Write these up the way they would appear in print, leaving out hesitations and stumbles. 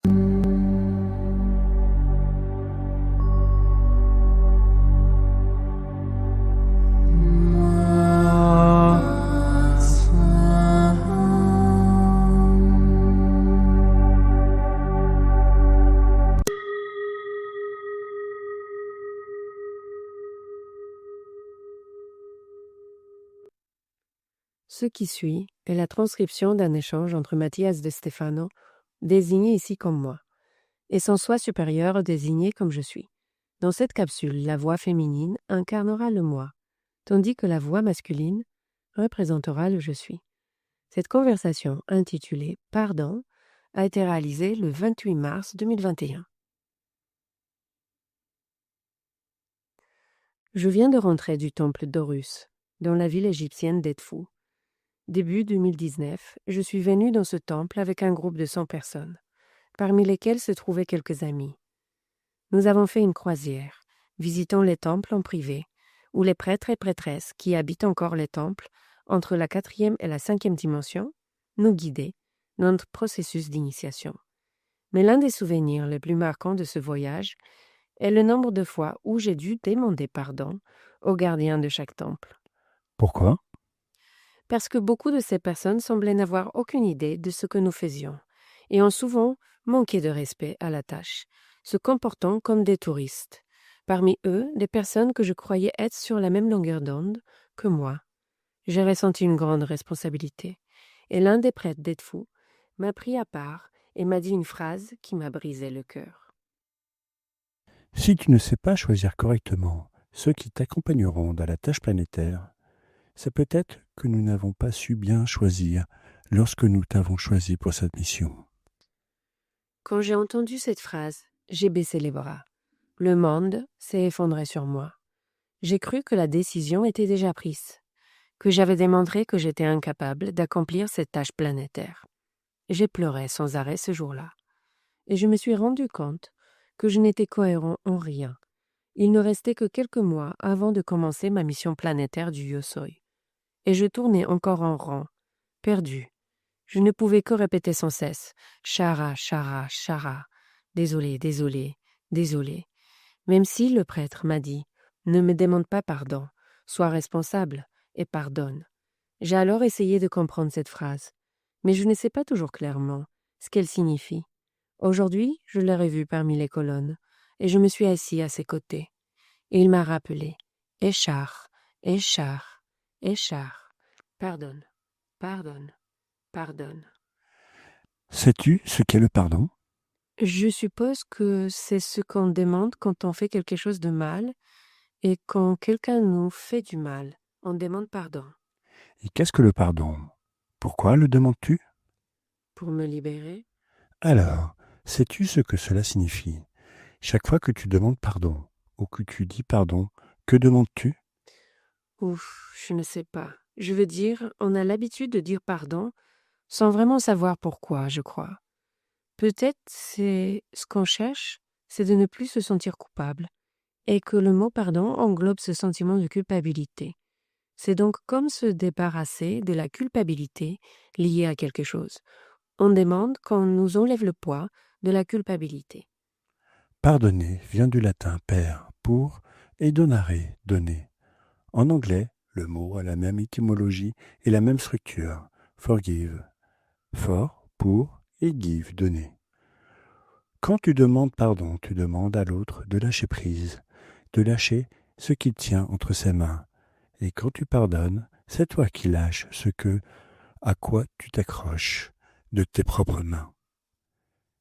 Ce qui suit est la transcription d'un échange entre Mathias de Stefano, désigné ici comme moi, et son soi supérieur désigné comme je suis. Dans cette capsule, la voix féminine incarnera le moi, tandis que la voix masculine représentera le je suis. Cette conversation intitulée « Pardon » a été réalisée le 28 mars 2021. Je viens de rentrer du temple d'Horus, dans la ville égyptienne d'Edfou. Début 2019, je suis venue dans ce temple avec un groupe de 100 personnes, parmi lesquelles se trouvaient quelques amis. Nous avons fait une croisière, visitant les temples en privé, où les prêtres et prêtresses qui habitent encore les temples, entre la 4e et la 5e dimension, nous guidaient dans notre processus d'initiation. Mais l'un des souvenirs les plus marquants de ce voyage est le nombre de fois où j'ai dû demander pardon aux gardiens de chaque temple. Pourquoi ? Parce que beaucoup de ces personnes semblaient n'avoir aucune idée de ce que nous faisions et ont souvent manqué de respect à la tâche, se comportant comme des touristes. Parmi eux, des personnes que je croyais être sur la même longueur d'onde que moi. J'ai ressenti une grande responsabilité et l'un des prêtres d'Edfou m'a pris à part et m'a dit une phrase qui m'a brisé le cœur. Si tu ne sais pas choisir correctement ceux qui t'accompagneront dans la tâche planétaire, c'est peut-être que nous n'avons pas su bien choisir lorsque nous t'avons choisi pour cette mission. Quand j'ai entendu cette phrase, j'ai baissé les bras. Le monde s'est effondré sur moi. J'ai cru que la décision était déjà prise, que j'avais démontré que j'étais incapable d'accomplir cette tâche planétaire. J'ai pleuré sans arrêt ce jour-là, et je me suis rendu compte que je n'étais cohérent en rien. Il ne restait que quelques mois avant de commencer ma mission planétaire du Yosoi, et je tournais encore en rond, perdu. Je ne pouvais que répéter sans cesse « Chara, Chara, Chara, désolé, désolé, désolé », même si le prêtre m'a dit « Ne me demande pas pardon, sois responsable et pardonne ». J'ai alors essayé de comprendre cette phrase, mais je ne sais pas toujours clairement ce qu'elle signifie. Aujourd'hui, je l'ai revue parmi les colonnes, et je me suis assis à ses côtés. Et il m'a rappelé « Échar, Échar, Échar, pardonne, pardonne, pardonne ». Sais-tu ce qu'est le pardon ? Je suppose que c'est ce qu'on demande quand on fait quelque chose de mal, et quand quelqu'un nous fait du mal, on demande pardon. Et qu'est-ce que le pardon ? Pourquoi le demandes-tu ? Pour me libérer? Alors, sais-tu ce que cela signifie ? Chaque fois que tu demandes pardon, ou que tu dis pardon, que demandes-tu ? Ouf, je ne sais pas. Je veux dire, on a l'habitude de dire pardon sans vraiment savoir pourquoi, je crois. Peut-être c'est ce qu'on cherche, c'est de ne plus se sentir coupable, et que le mot pardon englobe ce sentiment de culpabilité. C'est donc comme se débarrasser de la culpabilité liée à quelque chose. On demande qu'on nous enlève le poids de la culpabilité. Pardonner vient du latin per, pour, et donare, donner. En anglais, le mot a la même étymologie et la même structure. Forgive, for, pour, et give, donner. Quand tu demandes pardon, tu demandes à l'autre de lâcher prise, de lâcher ce qu'il tient entre ses mains. Et quand tu pardonnes, c'est toi qui lâches à quoi tu t'accroches de tes propres mains.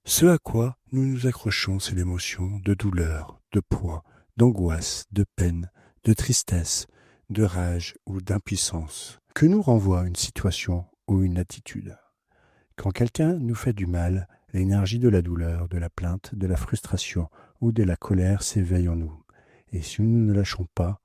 Ce à quoi nous nous accrochons, c'est l'émotion de douleur, de poids, d'angoisse, de peine, de tristesse, de rage ou d'impuissance, que nous renvoie une situation ou une attitude. Quand quelqu'un nous fait du mal, l'énergie de la douleur, de la plainte, de la frustration ou de la colère s'éveille en nous. Et si nous ne lâchons pas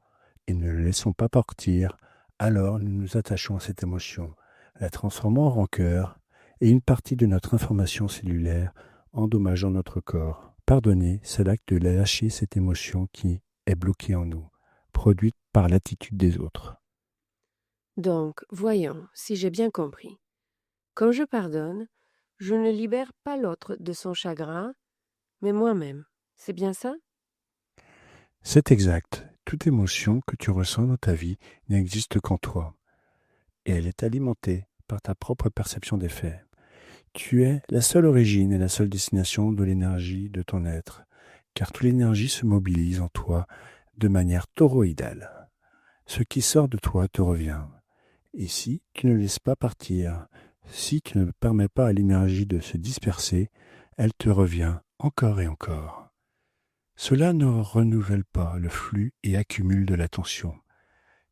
et ne le laissons pas partir, alors nous nous attachons à cette émotion, la transformons en rancœur et une partie de notre information cellulaire endommageant notre corps. Pardonner, c'est l'acte de lâcher cette émotion qui est bloquée en nous, produite par l'attitude des autres. Donc, voyons si j'ai bien compris. Quand je pardonne, Je ne libère pas l'autre de son chagrin, mais moi-même. C'est bien ça? C'est exact. Toute émotion que tu ressens dans ta vie n'existe qu'en toi, et elle est alimentée par ta propre perception des faits. Tu es la seule origine et la seule destination de l'énergie de ton être, car toute l'énergie se mobilise en toi de manière toroïdale. Ce qui sort de toi te revient. Et si tu ne laisses pas partir, si tu ne permets pas à l'énergie de se disperser, elle te revient encore et encore. Cela ne renouvelle pas le flux et accumule de la tension,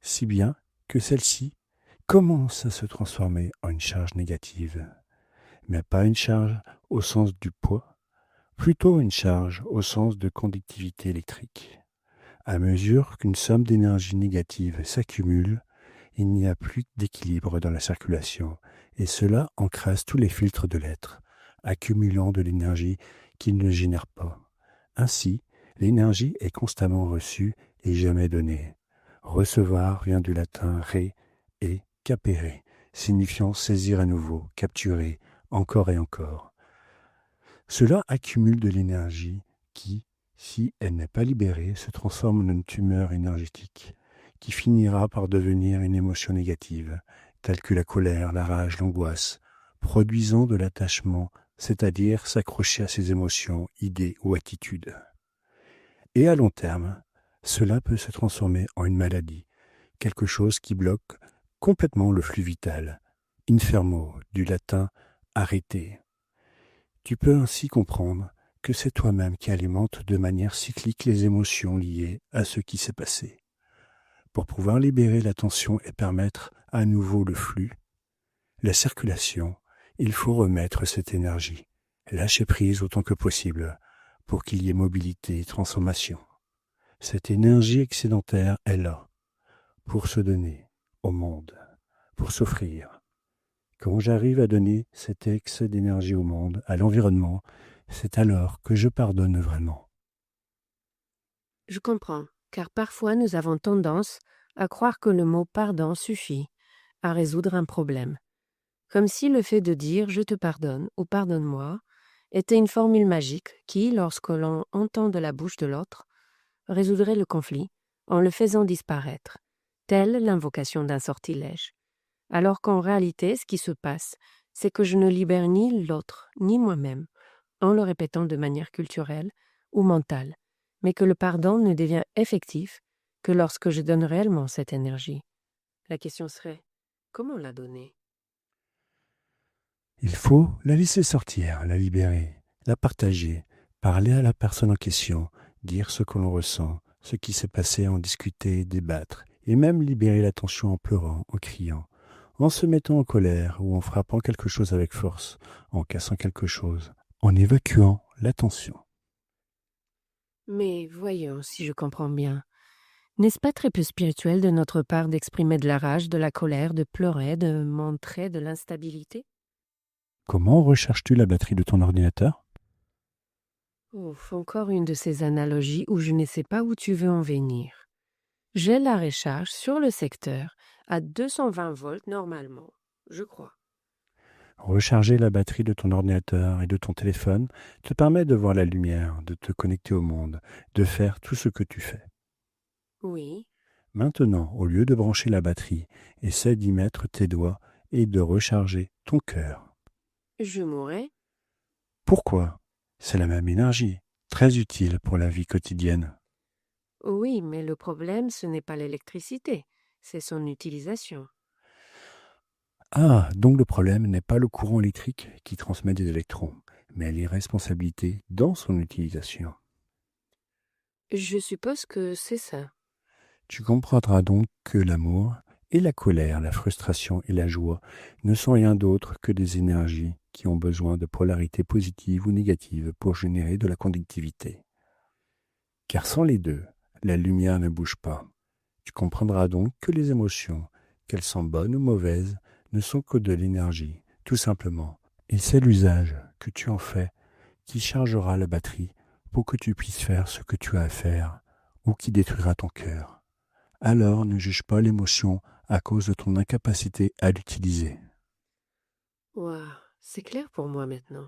si bien que celle-ci commence à se transformer en une charge négative, mais pas une charge au sens du poids, plutôt une charge au sens de conductivité électrique. À mesure qu'une somme d'énergie négative s'accumule, il n'y a plus d'équilibre dans la circulation, et cela encrasse tous les filtres de l'être, accumulant de l'énergie qu'il ne génère pas. Ainsi, l'énergie est constamment reçue et jamais donnée. Recevoir vient du latin re et capere, signifiant saisir à nouveau, capturer, encore et encore. Cela accumule de l'énergie qui, si elle n'est pas libérée, se transforme en une tumeur énergétique, qui finira par devenir une émotion négative, telle que la colère, la rage, l'angoisse, produisant de l'attachement, c'est-à-dire s'accrocher à ses émotions, idées ou attitudes. Et à long terme, cela peut se transformer en une maladie, quelque chose qui bloque complètement le flux vital. Infermo, du latin arrêter. Tu peux ainsi comprendre que c'est toi-même qui alimente de manière cyclique les émotions liées à ce qui s'est passé. Pour pouvoir libérer la tension et permettre à nouveau le flux, la circulation, il faut remettre cette énergie, lâcher prise autant que possible pour qu'il y ait mobilité et transformation. Cette énergie excédentaire est là pour se donner au monde, pour s'offrir. Quand j'arrive à donner cet excès d'énergie au monde, à l'environnement, c'est alors que je pardonne vraiment. Je comprends, car parfois nous avons tendance à croire que le mot pardon suffit à résoudre un problème. Comme si le fait de dire je te pardonne ou pardonne-moi était une formule magique qui, lorsque l'on entend de la bouche de l'autre, résoudrait le conflit en le faisant disparaître, telle l'invocation d'un sortilège. Alors qu'en réalité, ce qui se passe, c'est que je ne libère ni l'autre ni moi-même, en le répétant de manière culturelle ou mentale, mais que le pardon ne devient effectif que lorsque je donne réellement cette énergie. La question serait, comment la donner? Il faut la laisser sortir, la libérer, la partager, parler à la personne en question, dire ce que l'on ressent, ce qui s'est passé, en discuter, débattre, et même libérer la tension en pleurant, en criant, en se mettant en colère ou en frappant quelque chose avec force, en cassant quelque chose, en évacuant la tension. Mais voyons si je comprends bien. N'est-ce pas très peu spirituel de notre part d'exprimer de la rage, de la colère, de pleurer, de montrer de l'instabilité? Comment recharges-tu la batterie de ton ordinateur? Ouf, encore une de ces analogies où je ne sais pas où tu veux en venir. J'ai la recharge sur le secteur à 220 volts normalement, je crois. Recharger la batterie de ton ordinateur et de ton téléphone te permet de voir la lumière, de te connecter au monde, de faire tout ce que tu fais. Oui, Maintenant, au lieu de brancher la batterie, essaie d'y mettre tes doigts et de recharger ton cœur. je mourrai. Pourquoi? C'est la même énergie, très utile pour la vie quotidienne. Oui, mais le problème, ce n'est pas l'électricité, c'est son utilisation. Ah, donc le problème n'est pas le courant électrique qui transmet des électrons, mais les responsabilités dans son utilisation. Je suppose que c'est ça. Tu comprendras donc que l'amour et la colère, la frustration et la joie ne sont rien d'autre que des énergies qui ont besoin de polarité positive ou négative pour générer de la conductivité. Car sans les deux, la lumière ne bouge pas. Tu comprendras donc que les émotions, qu'elles sont bonnes ou mauvaises, ne sont que de l'énergie, tout simplement. Et c'est l'usage que tu en fais qui chargera la batterie pour que tu puisses faire ce que tu as à faire ou qui détruira ton cœur. Alors ne juge pas l'émotion à cause de ton incapacité à l'utiliser. Waouh, C'est clair pour moi maintenant.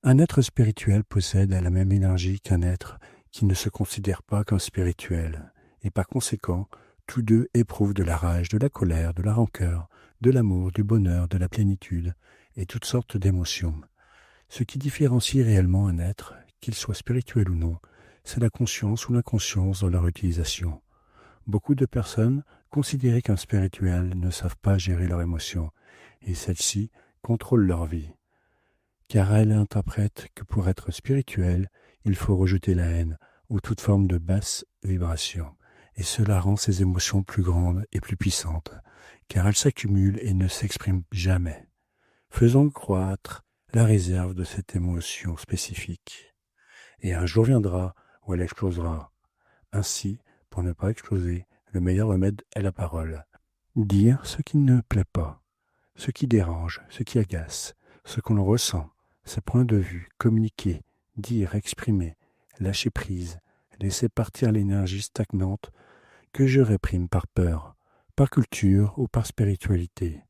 Un être spirituel possède la même énergie qu'un être qui ne se considère pas comme spirituel, et par conséquent, tous deux éprouvent de la rage, de la colère, de la rancœur, de l'amour, du bonheur, de la plénitude, et toutes sortes d'émotions. Ce qui différencie réellement un être, qu'il soit spirituel ou non, c'est la conscience ou l'inconscience dans leur utilisation. Beaucoup de personnes considèrent qu'un spirituel ne savent pas gérer leurs émotions, et celles-ci contrôlent leur vie. Car elles interprètent que pour être spirituel, il faut rejeter la haine ou toute forme de basse vibration, et cela rend ces émotions plus grandes et plus puissantes, car elles s'accumulent et ne s'expriment jamais, faisant croître la réserve de cette émotion spécifique. Et un jour viendra où elle explosera. Ainsi, pour ne pas exploser, le meilleur remède est la parole. Dire ce qui ne plaît pas, ce qui dérange, ce qui agace, ce qu'on ressent, ses points de vue, communiquer, dire, exprimer, lâcher prise, laisser partir l'énergie stagnante que je réprime par peur, par culture ou par spiritualité.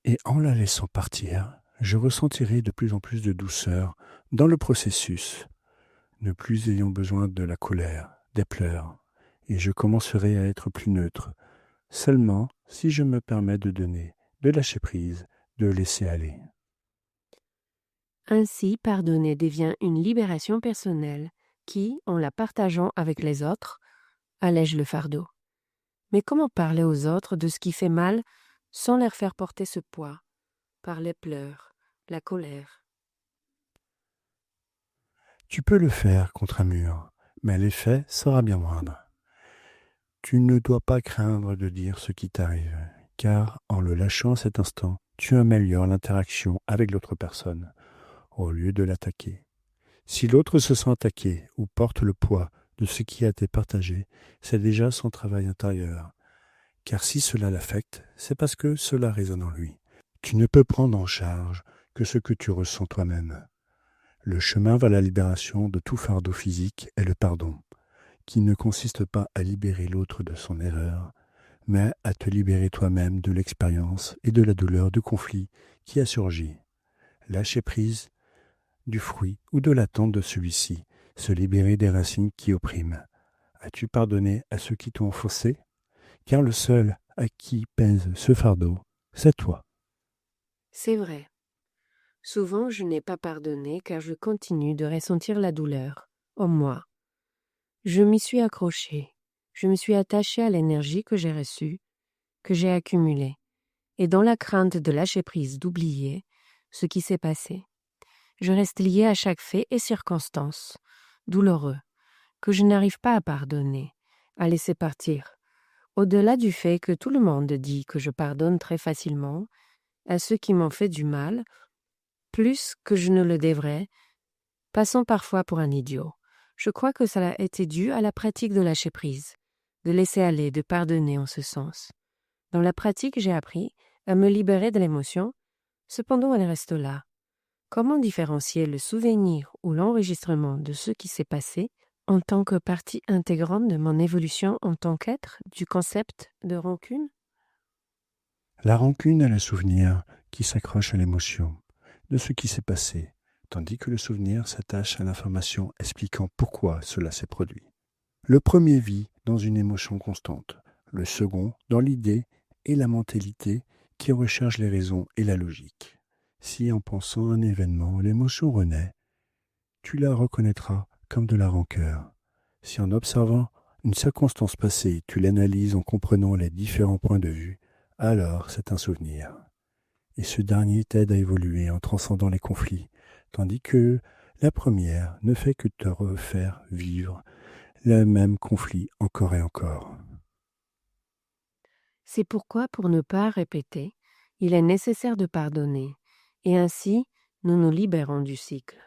Et en la laissant partir, je ressentirai de plus en plus de douceur dans le processus, ne plus ayant besoin de la colère, des pleurs, et je commencerai à être plus neutre, seulement si je me permets de donner, de lâcher prise, de laisser aller. Ainsi, pardonner devient une libération personnelle qui, en la partageant avec les autres, allège le fardeau. Mais comment parler aux autres de ce qui fait mal sans leur faire porter ce poids par les pleurs, la colère? Tu peux le faire contre un mur, mais l'effet sera bien moindre. Tu ne dois pas craindre de dire ce qui t'arrive, car en le lâchant à cet instant, tu améliores l'interaction avec l'autre personne, au lieu de l'attaquer. Si l'autre se sent attaqué ou porte le poids de ce qui a été partagé, c'est déjà son travail intérieur. Car si cela l'affecte, c'est parce que cela résonne en lui. Tu ne peux prendre en charge que ce que tu ressens toi-même. Le chemin vers la libération de tout fardeau physique est le pardon, qui ne consiste pas à libérer l'autre de son erreur, mais à te libérer toi-même de l'expérience et de la douleur du conflit qui a surgi. Lâcher prise du fruit ou de l'attente de celui-ci, se libérer des racines qui oppriment. As-tu pardonné à ceux qui t'ont offensé? Car le seul à qui pèse ce fardeau, c'est toi. C'est vrai. Souvent, je n'ai pas pardonné car je continue de ressentir la douleur en moi. Je m'y suis accrochée. Je me suis attachée à l'énergie que j'ai reçue, que j'ai accumulée, et dans la crainte de lâcher prise, d'oublier ce qui s'est passé. Je reste liée à chaque fait et circonstance, douloureux, que je n'arrive pas à pardonner, à laisser partir. Au-delà du fait que tout le monde dit que je pardonne très facilement à ceux qui m'ont fait du mal, plus que je ne le devrais, passant parfois pour un idiot. Je crois que cela a été dû à la pratique de lâcher prise, de laisser aller, de pardonner en ce sens. Dans la pratique, j'ai appris à me libérer de l'émotion, cependant elle reste là. Comment différencier le souvenir ou l'enregistrement de ce qui s'est passé en tant que partie intégrante de mon évolution en tant qu'être du concept de rancune? La rancune est le souvenir qui s'accroche à l'émotion de ce qui s'est passé, tandis que le souvenir s'attache à l'information expliquant pourquoi cela s'est produit. Le premier vit dans une émotion constante, le second dans l'idée et la mentalité qui recherche les raisons et la logique. Si en pensant à un événement, l'émotion renaît, tu la reconnaîtras comme de la rancœur. Si en observant une circonstance passée, tu l'analyses en comprenant les différents points de vue, alors c'est un souvenir. Et ce dernier t'aide à évoluer en transcendant les conflits, tandis que la première ne fait que te refaire vivre le même conflit encore et encore. C'est pourquoi, pour ne pas répéter, il est nécessaire de pardonner, et ainsi nous nous libérons du cycle.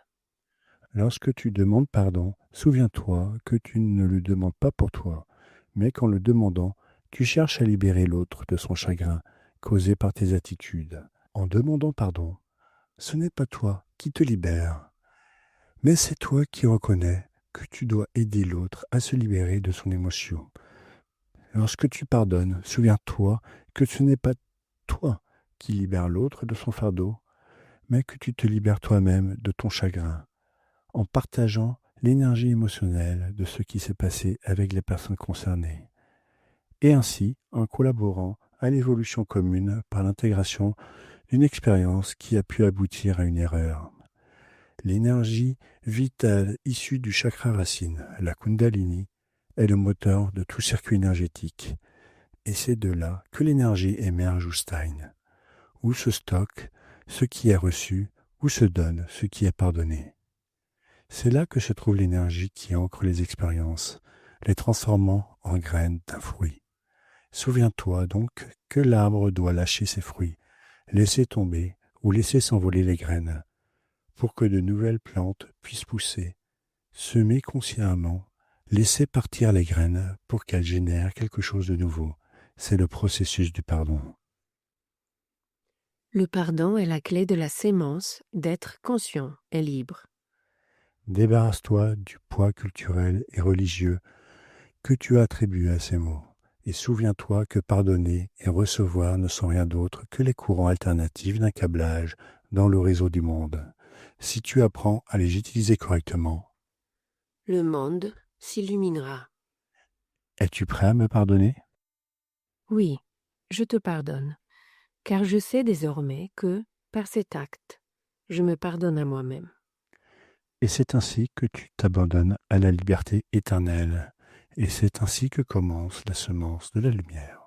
Lorsque tu demandes pardon, souviens-toi que tu ne le demandes pas pour toi, mais qu'en le demandant, tu cherches à libérer l'autre de son chagrin causé par tes attitudes. En demandant pardon, ce n'est pas toi qui te libères, mais c'est toi qui reconnais que tu dois aider l'autre à se libérer de son émotion. Lorsque tu pardonnes, souviens-toi que ce n'est pas toi qui libère l'autre de son fardeau, mais que tu te libères toi-même de ton chagrin, en partageant l'énergie émotionnelle de ce qui s'est passé avec les personnes concernées, et ainsi en collaborant à l'évolution commune par l'intégration d'une expérience qui a pu aboutir à une erreur. L'énergie vitale issue du chakra racine, la Kundalini, est le moteur de tout circuit énergétique, et c'est de là que l'énergie émerge ou stagne, où se stocke ce qui est reçu, où se donne ce qui est pardonné. C'est là que se trouve l'énergie qui ancre les expériences, les transformant en graines d'un fruit. Souviens-toi donc que l'arbre doit lâcher ses fruits, laisser tomber ou laisser s'envoler les graines, pour que de nouvelles plantes puissent pousser, semer consciemment, laisser partir les graines pour qu'elles génèrent quelque chose de nouveau. C'est le processus du pardon. Le pardon est la clé de la sémence d'être conscient et libre. Débarrasse-toi du poids culturel et religieux que tu as attribué à ces mots. Et souviens-toi que pardonner et recevoir ne sont rien d'autre que les courants alternatifs d'un câblage dans le réseau du monde. Si tu apprends à les utiliser correctement, Le monde s'illuminera. es-tu prêt à me pardonner? Oui, je te pardonne, car je sais désormais que, par cet acte, je me pardonne à moi-même. Et c'est ainsi que tu t'abandonnes à la liberté éternelle. Et c'est ainsi que commence la semence de la lumière.